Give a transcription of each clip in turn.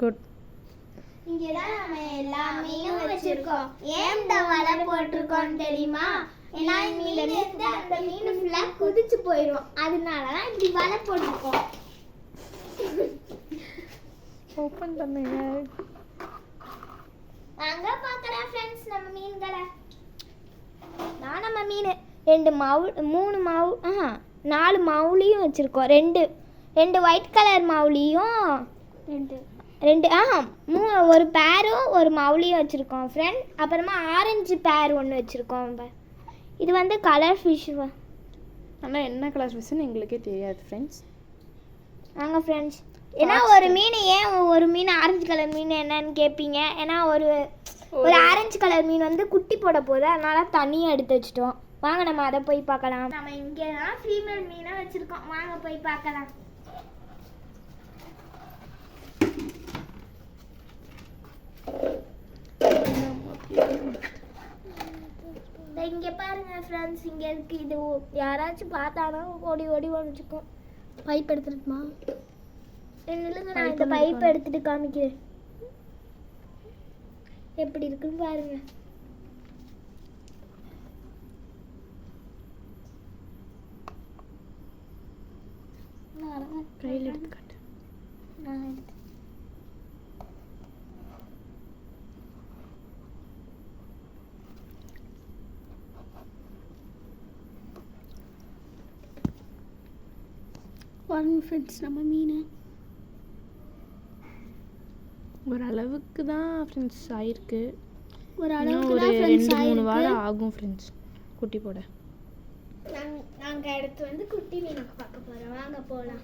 Good. இங்கே தான் நம்ம எல்லா மீனும் வச்சிருக்கோம். ஏன் இந்த வலை போட்டிருக்கோம் தெரியுமா? ஏன்னா இந்த மீன் அந்த மீன் ஃபுல்லா குதிச்சு போயிடும். அதனால தான் இப்படி வலை போட்டிருக்கோம். ஓபன் பண்ணுங்க. வாங்க பார்க்கலாம் ஃப்ரெண்ட்ஸ் நம்ம மீன்களை. நான் நம்ம மீன் 2 மவுல் 3 மவுல் 4 மவுலியும் வச்சுருக்கோம். ரெண்டு ஒயிட் கலர் மவுலியும் ஒரு பேரும் ஒரு மவுலியும் வச்சுருக்கோம் ஃப்ரெண்ட். அப்புறமா ஆரஞ்சு பேர் ஒன்று வச்சுருக்கோம். இது வந்து கலர் ஃபிஷ். ஆனால் என்ன கலர் ஃபிஷ்னு எங்களுக்கே தெரியாது ஃப்ரெண்ட்ஸ். நாங்கள் ஃப்ரெண்ட்ஸ் ஏன்னா ஒரு மீன் ஆரஞ்சு கலர் மீன் என்னன்னு கேட்பீங்க. ஏன்னா ஒரு ஆரஞ்சு கலர் மீன் வந்து குட்டி போட போகுது, அதனால தண்ணியை எடுத்து வச்சுட்டோம். வாங்க நம்ம அதை போய் பார்க்கலாம். நம்ம இங்கே தான் ஃபீமேல் மீனை வச்சுருக்கோம். வாங்க போய் பார்க்கலாம். இங்கே பாருங்க ஃப்ரெண்ட்ஸ், இங்கே இருக்கு. இது யாராச்சும் பார்த்தாலும் ஓடி வந்துச்சுக்கும். பைப் எடுத்துட்டுமா? நில்லுங்க, நான் இந்த பைப் எடுத்துட்டு காமிக்கிறேன் எப்படி இருக்குன்னு பாருங்க. கையில் எடுத்து காட்டு. பாருங்க ஃப்ரெண்ட்ஸ் நம்ம மீன் ஓரளவுக்கு தான் ஃப்ரெண்ட்ஸ் ஆயிருக்கு. ஒரு 2-3 வாரம் ஆகும் ஃப்ரெண்ட்ஸ் குட்டி போட. நாங்கள் அடுத்து வந்து குட்டி மீனுக்கு பார்க்க போகிறோம். வாங்க போகலாம்.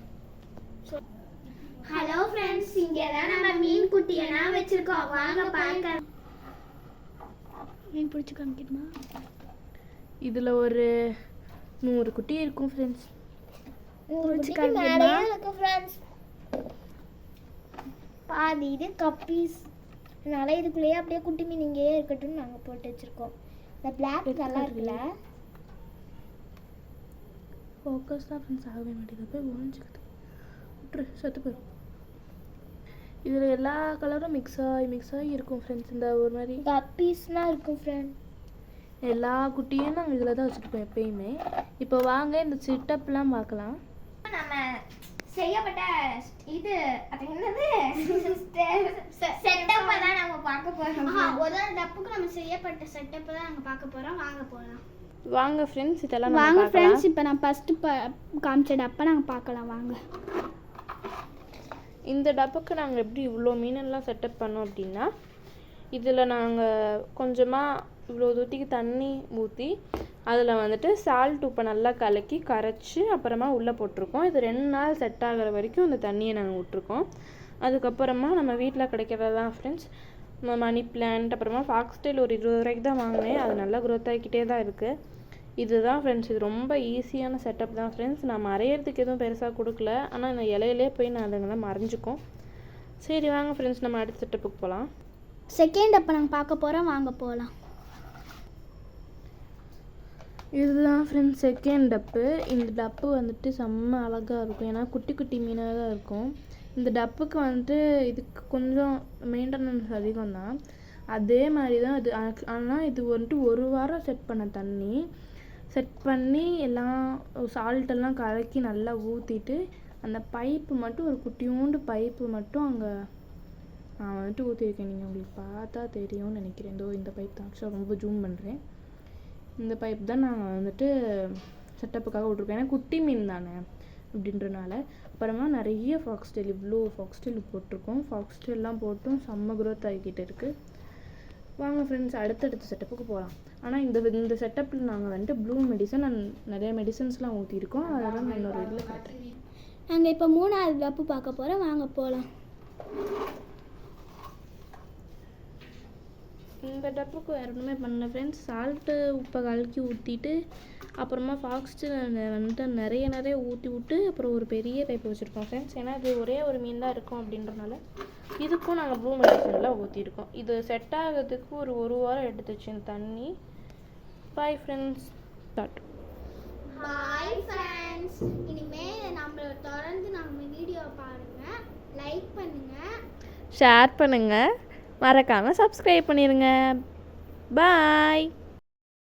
ஹலோ ஃப்ரெண்ட்ஸ், இங்கே தான் நம்ம மீன் குட்டியெல்லாம் வச்சுருக்கோம். வாங்க பார்க்க. மீன் பிடிச்சி காமிக்கணுமா? இதில் ஒரு 100 குட்டி இருக்கும் ஃப்ரெண்ட்ஸ். 100 குட்டி மேலே இருக்கும் ஃப்ரெண்ட்ஸ். பாதி இது கப்பீஸ். அதனால இதுக்குள்ளேயே அப்படியே குட்டி மீன் இங்கேயே இருக்கட்டும்னு நாங்கள் போட்டு வச்சுருக்கோம். இந்த பிளாக் நல்லா இருக்குல்ல, ஃபோக்கஸ் தான் ஃப்ரெண்ட்ஸ் ஆகவே மாட்டேங்குது. போய் ஒழிஞ்சிக்குது, விட்டுரு, செத்து போயிடும். இதில் எல்லா கலரும் மிக்ஸ் ஆகி இருக்கும் ஃப்ரெண்ட்ஸ். இந்த ஒரு மாதிரி கப்பீஸ்லாம் இருக்கும் ஃப்ரெண்ட். எல்லா குட்டியும் நாங்கள் இதில் தான் வச்சுருப்போம் எப்பயுமே. இப்போ வாங்க இந்த சிட்டப்லாம் பார்க்கலாம். நம்ம செய்யப்பட்ட இது அது என்னது செட்டப்பை தான் நம்ம பார்க்க போகிறோம். ஒரு டப்புக்கு நம்ம செய்யப்பட்ட செட்டப்பை தான் நாங்கள் பார்க்க போகிறோம். வாங்க போகலாம். வாங்க ஃப்ரெண்ட்ஸ், இதெல்லாம் வாங்க ஃப்ரெண்ட்ஸ். இப்போ நான் ஃபஸ்ட்டு காமிச்ச டப்பை நாங்கள் பார்க்கலாம். வாங்க. இந்த டப்புக்கு நாங்கள் எப்படி இவ்வளோ மீனெல்லாம் செட்டப் பண்ணோம் அப்படின்னா, இதில் நாங்கள் கொஞ்சமாக இவ்வளோ தூத்திக்கு தண்ணி ஊற்றி அதில் வந்துட்டு சால்ட் உப்பை நல்லா கரைச்சி அப்புறமா உள்ளே போட்டிருக்கோம். இது 2 நாள் செட் ஆகிற வரைக்கும் அந்த தண்ணியை நாங்கள் விட்ருக்கோம். அதுக்கப்புறமா நம்ம வீட்டில் கிடைக்கிறதெல்லாம் ஃப்ரெண்ட்ஸ் மணி பிளான்ட், அப்புறமா ஃபாக்ஸ்டைல் ஒரு 20 ரூபாய்க்கு தான் வாங்கினேன். அது நல்லா க்ரோத் ஆகிக்கிட்டே தான் இருக்குது. இதுதான் ஃப்ரெண்ட்ஸ், இது ரொம்ப ஈஸியான செட்டப் தான் ஃப்ரெண்ட்ஸ். நான் மறையிறதுக்கு எதுவும் பெருசாக கொடுக்கல, ஆனால் இந்த இலையிலே போய் நான் அதுங்கெல்லாம் மறைஞ்சிக்கும். சரி வாங்க ஃப்ரெண்ட்ஸ், நம்ம அடுத்த செட்டப்புக்கு போகலாம். செகண்ட் டப்பை நாங்கள் பார்க்க போகிறோம். வாங்க போகலாம். இதுதான் ஃப்ரெண்ட்ஸ் செகண்ட் டப்பு. இந்த டப்பு வந்துட்டு செம்ம அழகாக இருக்கும், ஏன்னா குட்டி குட்டி மீனாக தான் இருக்கும். இந்த டப்புக்கு வந்துட்டு இதுக்கு கொஞ்சம் மெயின்டெனன்ஸ் அதிகம் தான். அதே மாதிரி தான் அது. ஆனால் இது வந்துட்டு 1 வாரம் செட் பண்ணி எல்லாம் சால்ட்டெல்லாம் கலக்கி நல்லா ஊற்றிட்டு அந்த பைப்பு மட்டும் ஒரு குட்டியூண்டு பைப்பு மட்டும் அங்கே நான் வந்துட்டு ஊற்றிருக்கேன். நீங்கள் உங்களுக்கு பார்த்தா தெரியும்னு நினைக்கிறேன். இந்த பைப் தான் ஆக்சுவலாக ரொம்ப ஜூம் பண்ணுறேன். இந்த பைப் தான் நாங்கள் வந்துட்டு செட்டப்புக்காக விட்ருக்கோம், ஏன்னா குட்டி மீன் தானே அப்படின்றனால. அப்புறமா நிறைய ஃபாக்ஸ்டெயில், இவ்வளோ ஃபாக்ஸ்டெயில் போட்டிருக்கோம். ஃபாக்ஸ்டெயிலாம் போட்டும் செம்ம க்ரோத் ஆகிக்கிட்டு இருக்குது. வாங்க ஃப்ரெண்ட்ஸ், அடுத்தடுத்த செட்டப்புக்கு போகலாம். ஆனால் இந்த செட்டப்பில் நாங்கள் வந்துட்டு ப்ளூ மெடிசன் அண்ட் நிறைய மெடிசன்ஸ்லாம் ஊற்றிருக்கோம். அதெல்லாம் நான் இன்னொரு இதில் காட்டுறேன். நாங்கள் இப்போ 3வது டப்பு பார்க்க போகிறோம். வாங்க போகலாம். இந்த டப்புக்கு வேறு ஒன்றுமே பண்ணல ஃப்ரெண்ட்ஸ். சால்ட்டு உப்பை கலக்கி ஊற்றிட்டு அப்புறமா ஃபாக்ஸ்ட்டு வந்துட்டு நிறைய ஊற்றி விட்டு அப்புறம் ஒரு பெரிய பைப்பு வச்சுருக்கோம் ஃப்ரெண்ட்ஸ். ஏன்னா இது ஒரே ஒரு மீன் தான் இருக்கும் அப்படின்றனால இதுக்கும் நாங்கள் ப்ளூ மெடிசன்லாம் ஊற்றிருக்கோம். இது செட் ஆகிறதுக்கு ஒரு வாரம் எடுத்துச்சு இந்த தண்ணி. Bye friends, start. Bye friends, இனிமேல் நம்மளை தொடர்ந்து நம்ம வீடியோ பாருங்கள், லைக் பண்ணுங்கள், ஷேர் பண்ணுங்கள், மறக்காமல் சப்ஸ்கிரைப் பண்ணிடுங்க. பாய்.